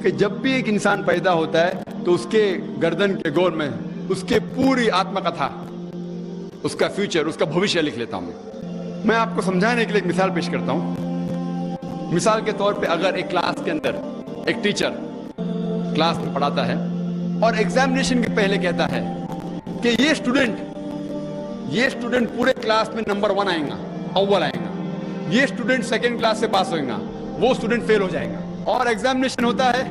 کہ جب بھی ایک انسان پیدا ہوتا ہے تو اس کے گردن کے گول میں اس کے پوری آتما کتھا، اس کا فیوچر، اس کا بھوشیہ لکھ لیتا ہوں میں آپ کو سمجھانے کے لیے ایک مثال پیش کرتا ہوں۔ مثال کے طور پہ اگر ایک کلاس کے اندر ایک ٹیچر کلاس میں پڑھاتا ہے اور ایگزامینیشن کے پہلے کہتا ہے کہ یہ اسٹوڈنٹ پورے کلاس میں نمبر 1 آئیں گا، اول آئیں گا، یہ اسٹوڈنٹ سیکنڈ کلاس سے پاس ہوئیں گا، وہ اسٹوڈنٹ فیل ہو جائے گا، اور ایگزامینیشن ہوتا ہے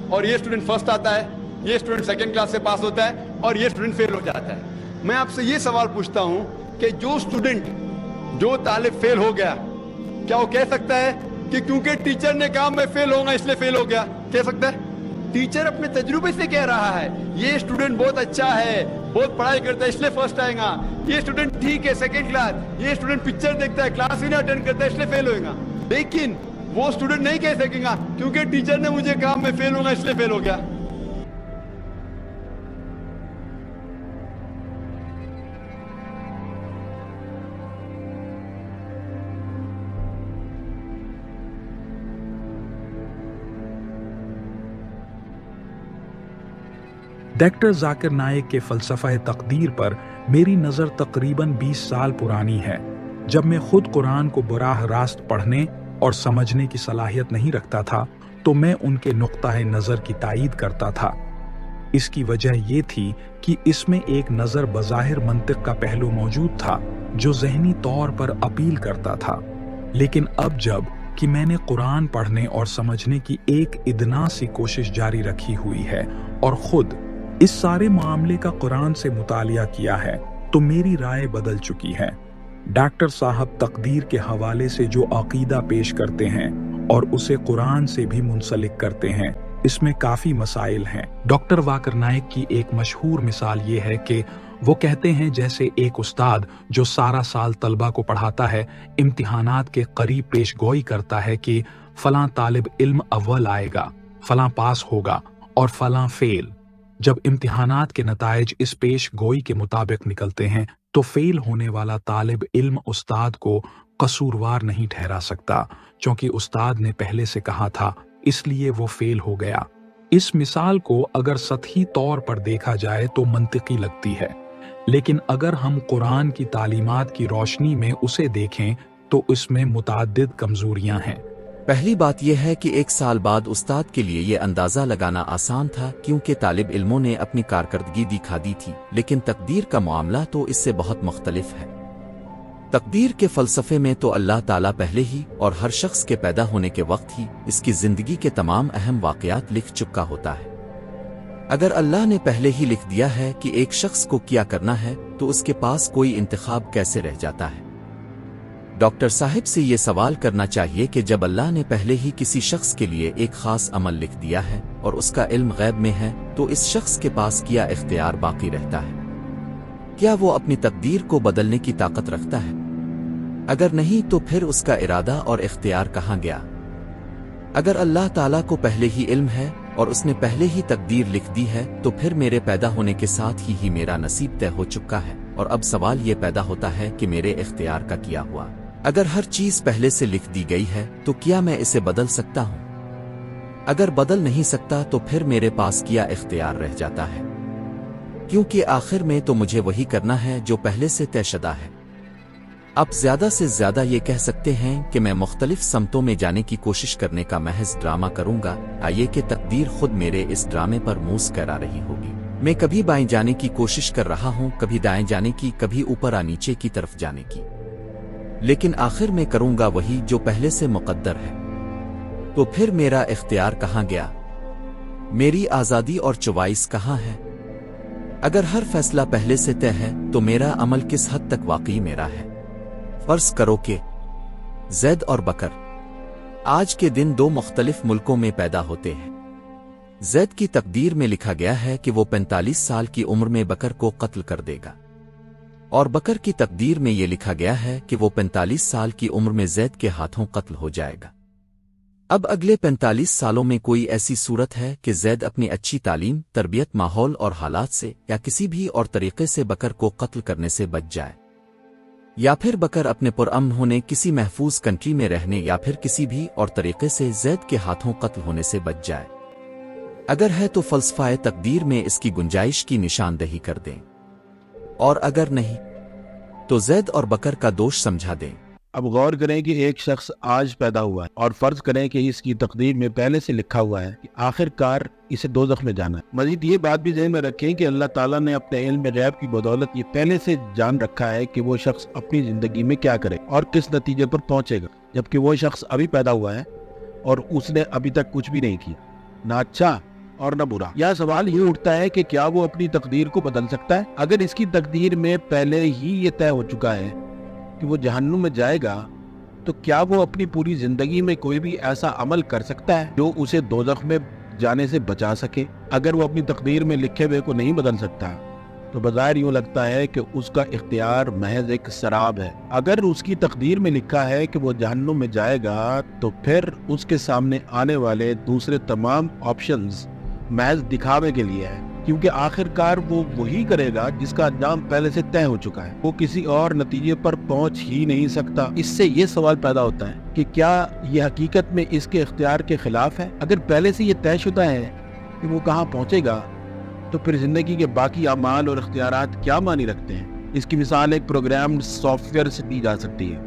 اور یہ اسٹوڈنٹ فرسٹ آتا ہے، یہ اسٹوڈنٹ سیکنڈ کلاس سے پاس ہوتا ہے اور یہ اسٹوڈنٹ فیل ہو جاتا ہے۔ میں آپ سے یہ سوال پوچھتا ہوں کہ جو طالب فیل ہو گیا، کیا وہ کہہ سکتا ہے کہ کیونکہ ٹیچر نے کہا میں فیل ہوگا اس لیے فیل ہو گیا؟ کہہ سکتا ہے؟ ٹیچر اپنے تجربے سے کہہ رہا ہے یہ اسٹوڈنٹ بہت اچھا ہے، بہت پڑھائی کرتا ہے اس لیے فرسٹ آئے گا، یہ اسٹوڈنٹ ٹھیک ہے سیکنڈ کلاس، یہ اسٹوڈنٹ پکچر دیکھتا ہے کلاس ہی نہ اٹینڈ کرتا ہے اس لیے فیل ہوئے گا۔ لیکن وہ اسٹوڈنٹ نہیں کہہ سکے گا کیونکہ ٹیچر نے مجھے کہا میں فیل ہوگا اس لیے فیل ہو گیا۔ ڈاکٹر ذاکر نائک کے فلسفہ تقدیر پر میری نظر تقریباً 20 سال پرانی ہے۔ جب میں خود قرآن کو براہ راست پڑھنے اور سمجھنے کی صلاحیت نہیں رکھتا تھا تو میں ان کے نقطہ نظر کی تائید کرتا تھا۔ اس کی وجہ یہ تھی کہ اس میں ایک نظر بظاہر منطق کا پہلو موجود تھا جو ذہنی طور پر اپیل کرتا تھا، لیکن اب جب کہ میں نے قرآن پڑھنے اور سمجھنے کی ایک ادنا سی کوشش جاری رکھی ہوئی ہے اور خود اس سارے معاملے کا قرآن سے مطالعہ کیا ہے تو میری رائے بدل چکی ہے۔ ڈاکٹر صاحب تقدیر کے حوالے سے جو عقیدہ پیش کرتے ہیں اور اسے قرآن سے بھی منسلک کرتے ہیں، اس میں کافی مسائل ہیں۔ ڈاکٹر ذاکر نائک کی ایک مشہور مثال یہ ہے کہ وہ کہتے ہیں جیسے ایک استاد جو سارا سال طلبہ کو پڑھاتا ہے، امتحانات کے قریب پیش گوئی کرتا ہے کہ فلاں طالب علم اول آئے گا، فلاں پاس ہوگا اور فلاں فیل۔ جب امتحانات کے نتائج اس پیش گوئی کے مطابق نکلتے ہیں تو فیل ہونے والا طالب علم استاد کو قصوروار نہیں ٹھہرا سکتا، چونکہ استاد نے پہلے سے کہا تھا اس لیے وہ فیل ہو گیا۔ اس مثال کو اگر سطحی طور پر دیکھا جائے تو منطقی لگتی ہے، لیکن اگر ہم قرآن کی تعلیمات کی روشنی میں اسے دیکھیں تو اس میں متعدد کمزوریاں ہیں۔ پہلی بات یہ ہے کہ 1 سال بعد استاد کے لیے یہ اندازہ لگانا آسان تھا کیونکہ طالب علموں نے اپنی کارکردگی دکھا دی تھی، لیکن تقدیر کا معاملہ تو اس سے بہت مختلف ہے۔ تقدیر کے فلسفے میں تو اللہ تعالیٰ پہلے ہی اور ہر شخص کے پیدا ہونے کے وقت ہی اس کی زندگی کے تمام اہم واقعات لکھ چکا ہوتا ہے۔ اگر اللہ نے پہلے ہی لکھ دیا ہے کہ ایک شخص کو کیا کرنا ہے تو اس کے پاس کوئی انتخاب کیسے رہ جاتا ہے؟ ڈاکٹر صاحب سے یہ سوال کرنا چاہیے کہ جب اللہ نے پہلے ہی کسی شخص کے لیے ایک خاص عمل لکھ دیا ہے اور اس کا علم غیب میں ہے تو اس شخص کے پاس کیا اختیار باقی رہتا ہے؟ کیا وہ اپنی تقدیر کو بدلنے کی طاقت رکھتا ہے؟ اگر نہیں تو پھر اس کا ارادہ اور اختیار کہاں گیا؟ اگر اللہ تعالیٰ کو پہلے ہی علم ہے اور اس نے پہلے ہی تقدیر لکھ دی ہے تو پھر میرے پیدا ہونے کے ساتھ ہی میرا نصیب طے ہو چکا ہے، اور اب سوال یہ پیدا ہوتا ہے کہ میرے اختیار کا کیا ہوا؟ اگر ہر چیز پہلے سے لکھ دی گئی ہے تو کیا میں اسے بدل سکتا ہوں؟ اگر بدل نہیں سکتا تو پھر میرے پاس کیا اختیار رہ جاتا ہے؟ کیونکہ آخر میں تو مجھے وہی کرنا ہے جو پہلے سے طے شدہ ہے۔ اب زیادہ سے زیادہ یہ کہہ سکتے ہیں کہ میں مختلف سمتوں میں جانے کی کوشش کرنے کا محض ڈرامہ کروں گا، آئیے کہ تقدیر خود میرے اس ڈرامے پر موس کرا رہی ہوگی۔ میں کبھی بائیں جانے کی کوشش کر رہا ہوں، کبھی دائیں جانے کی، کبھی اوپر نیچے کی طرف جانے کی، لیکن آخر میں کروں گا وہی جو پہلے سے مقدر ہے۔ تو پھر میرا اختیار کہاں گیا؟ میری آزادی اور چوائس کہاں ہے؟ اگر ہر فیصلہ پہلے سے طے ہے تو میرا عمل کس حد تک واقعی میرا ہے؟ فرض کرو کہ زید اور بکر آج کے دن 2 مختلف ملکوں میں پیدا ہوتے ہیں۔ زید کی تقدیر میں لکھا گیا ہے کہ وہ 45 سال کی عمر میں بکر کو قتل کر دے گا، اور بکر کی تقدیر میں یہ لکھا گیا ہے کہ وہ 45 سال کی عمر میں زید کے ہاتھوں قتل ہو جائے گا۔ اب اگلے 45 سالوں میں کوئی ایسی صورت ہے کہ زید اپنی اچھی تعلیم، تربیت، ماحول اور حالات سے یا کسی بھی اور طریقے سے بکر کو قتل کرنے سے بچ جائے، یا پھر بکر اپنے پرامن ہونے کسی محفوظ کنٹری میں رہنے یا پھر کسی بھی اور طریقے سے زید کے ہاتھوں قتل ہونے سے بچ جائے؟ اگر ہے تو فلسفہ تقدیر میں اس کی گنجائش کی نشاندہی کر دیں، اور اگر نہیں تو زید اور بکر کا دوش سمجھا دیں۔ اب غور کریں کہ ایک شخص آج پیدا ہوا ہے اور فرض کریں کہ اس کی تقدیر میں پہلے سے لکھا ہوا ہے کہ آخر کار اسے دوزخ میں جانا ہے۔ مزید یہ بات بھی ذہن میں رکھیں کہ اللہ تعالیٰ نے اپنے علم غیب کی بدولت یہ پہلے سے جان رکھا ہے کہ وہ شخص اپنی زندگی میں کیا کرے اور کس نتیجے پر پہنچے گا، جبکہ وہ شخص ابھی پیدا ہوا ہے اور اس نے ابھی تک کچھ بھی نہیں کیا، نہ اچھا اور نہ برا۔ یہ سوال یہ اٹھتا ہے کہ کیا وہ اپنی تقدیر کو بدل سکتا ہے؟ اگر اس کی تقدیر میں پہلے ہی یہ طے ہو چکا ہے کہ وہ جہنم میں جائے گا، تو کیا وہ اپنی پوری زندگی میں کوئی بھی ایسا عمل کر سکتا ہے جو اسے دوزخ میں جانے سے بچا سکے؟ اگر وہ اپنی تقدیر میں لکھے ہوئے کو نہیں بدل سکتا تو بظاہر یوں لگتا ہے کہ اس کا اختیار محض ایک سراب ہے۔ اگر اس کی تقدیر میں لکھا ہے کہ وہ جہنم میں جائے گا تو پھر اس کے سامنے آنے والے دوسرے تمام آپشنز محض دکھاوے کے لیے ہے، کیونکہ آخر کار وہ وہی کرے گا جس کا انجام پہلے سے طے ہو چکا ہے۔ وہ کسی اور نتیجے پر پہنچ ہی نہیں سکتا۔ اس سے یہ سوال پیدا ہوتا ہے کہ کیا یہ حقیقت میں اس کے اختیار کے خلاف ہے؟ اگر پہلے سے یہ طے شدہ ہے کہ وہ کہاں پہنچے گا تو پھر زندگی کے باقی اعمال اور اختیارات کیا معنی رکھتے ہیں؟ اس کی مثال ایک پروگرام سافٹ ویئر سے دی جا سکتی ہے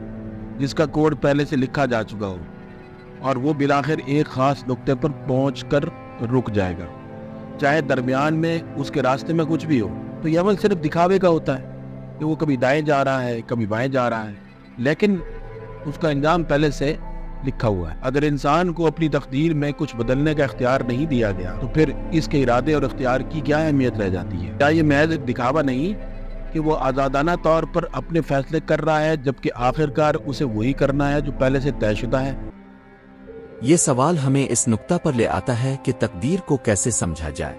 جس کا کوڈ پہلے سے لکھا جا چکا ہو اور وہ بالآخر ایک خاص نقطے پر پہنچ کر رک جائے گا، چاہے درمیان میں اس کے راستے میں کچھ بھی ہو۔ تو یہ عمل صرف دکھاوے کا ہوتا ہے کہ وہ کبھی دائیں جا رہا ہے، کبھی بائیں جا رہا ہے، لیکن اس کا انجام پہلے سے لکھا ہوا ہے۔ اگر انسان کو اپنی تقدیر میں کچھ بدلنے کا اختیار نہیں دیا گیا تو پھر اس کے ارادے اور اختیار کی کیا اہمیت رہ جاتی ہے؟ کیا یہ محض ایک دکھاوا نہیں کہ وہ آزادانہ طور پر اپنے فیصلے کر رہا ہے، جبکہ آخر کار اسے وہی کرنا ہے جو پہلے سے طے شدہ ہے؟ یہ سوال ہمیں اس نقطہ پر لے آتا ہے کہ تقدیر کو کیسے سمجھا جائے۔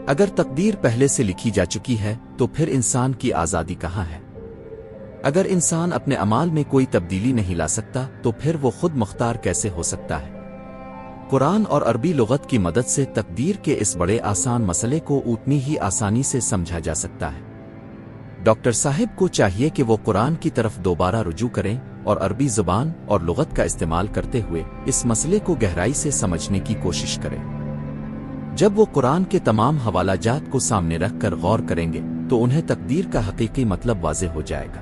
اگر تقدیر پہلے سے لکھی جا چکی ہے تو پھر انسان کی آزادی کہاں ہے؟ اگر انسان اپنے اعمال میں کوئی تبدیلی نہیں لا سکتا تو پھر وہ خود مختار کیسے ہو سکتا ہے؟ قرآن اور عربی لغت کی مدد سے تقدیر کے اس بڑے آسان مسئلے کو اتنی ہی آسانی سے سمجھا جا سکتا ہے۔ ڈاکٹر صاحب کو چاہیے کہ وہ قرآن کی طرف دوبارہ رجوع کریں اور عربی زبان اور لغت کا استعمال کرتے ہوئے اس مسئلے کو گہرائی سے سمجھنے کی کوشش کریں۔ جب وہ قرآن کے تمام حوالہ جات کو سامنے رکھ کر غور کریں گے تو انہیں تقدیر کا حقیقی مطلب واضح ہو جائے گا۔